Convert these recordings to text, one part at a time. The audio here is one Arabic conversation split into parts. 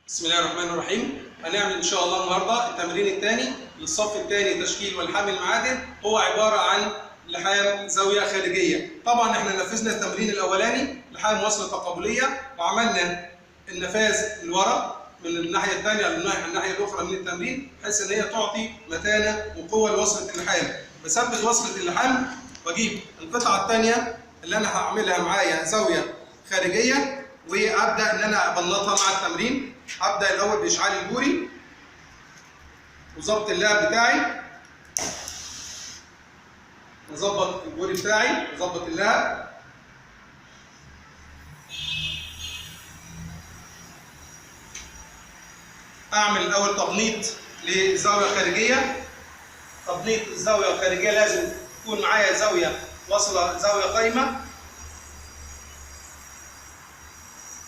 بسم الله الرحمن الرحيم. هنعمل ان شاء الله النهارده التمرين الثاني للصف الثاني تشكيل والحام المعادن، هو عباره عن لحام زاويه خارجيه. طبعا احنا نفذنا التمرين الاولاني لحام وصله تقابليه، وعملنا النفاذ لورا من الناحيه الثانيه للناحيه الاخرى من التمرين، بحيث ان هي تعطي متانه وقوه لوصله اللحام. بثبت وصله اللحام واجيب القطعه الثانيه اللي انا هعملها معايا زاويه خارجيه، وابدا ان انا ابلطها مع التمرين. هبدا الاول باشعال البوري وظبط اللعب بتاعي، اظبط البوري بتاعي واظبط اللعب. اعمل الاول تبنيط لزاويه خارجيه. تبنيط الزاويه الخارجيه لازم تكون معايا زاويه واصله زاويه قايمه.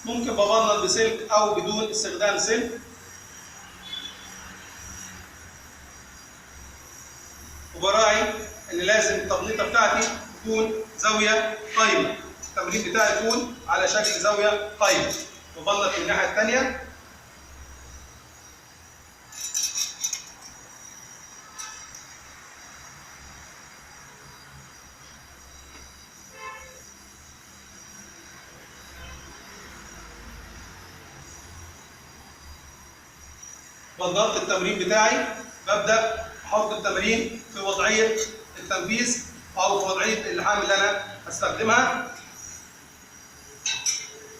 ممكن ببنط بسلك او بدون استخدام سلك. وبراعي ان لازم التبنيطه بتاعتي تكون زاويه قايمه، التمرين بتاعي يكون على شكل زاويه قايمه. ببنط من الناحيه الثانيه. بنظمت التمرين بتاعي، ببدا احط التمرين في وضعيه التنفيذ او في وضعيه اللحام اللي انا هستخدمها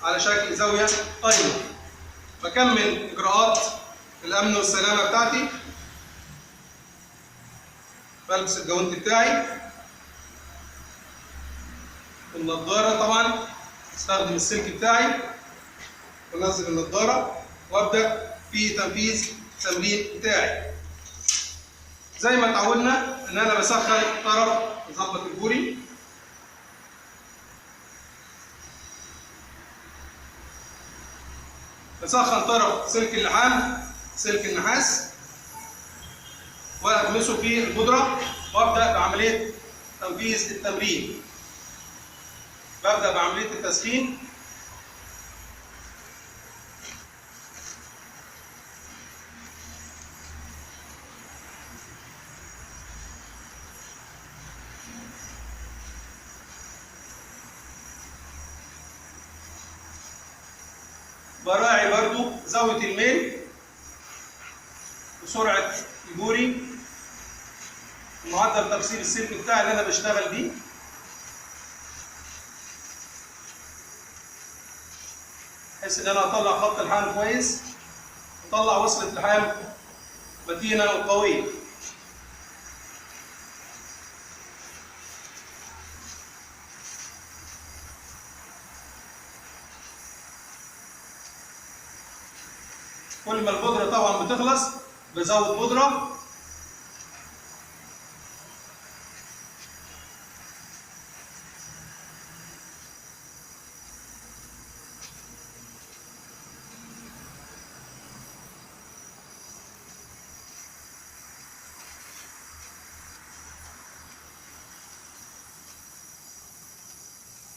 على شكل زاويه قايمه. بكمل اجراءات الامن والسلامه بتاعتي. بلبس الجوانت بتاعي، النضاره طبعا استخدم السلك بتاعي وانزل النضاره وابدا في تنفيذ التمرين بتاعي. زي ما اتعودنا ان انا بسخن طرف اظبط البوري، بسخن طرف سلك اللحام سلك النحاس واغمسه في البودره وابدا بعمليه تنفيذ التمرين. ببدا بعمليه التسخين. براعي برضو زاوية الميل وسرعة البوري ومعدل ترسيب السلك بتاعي اللي أنا بشتغل بيه. بحيث إن أنا أطلع خط الحام كويس، أطلع وصلة لحام متينة وقوية. كل ما البودرة طبعا بتخلص بزود بودرة.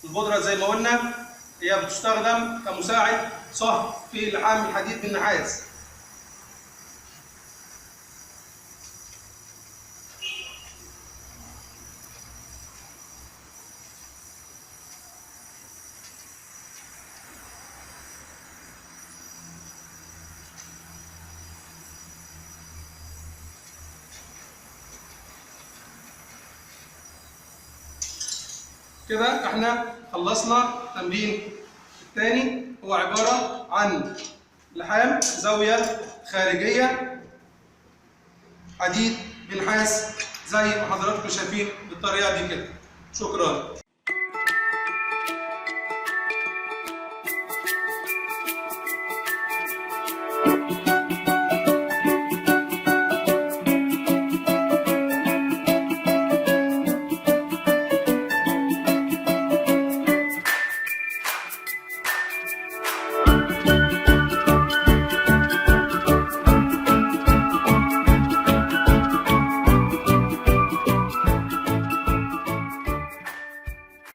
البودرة زي ما قلنا هي بتستخدم كمساعد صهر في لحام الحديد بالنحاس. كده احنا خلصنا التمرين الثاني، هو عبارة عن لحام زاوية خارجية حديد بنحاس زي ما حضراتكم شايفين بالطريقة دي كده. شكرا.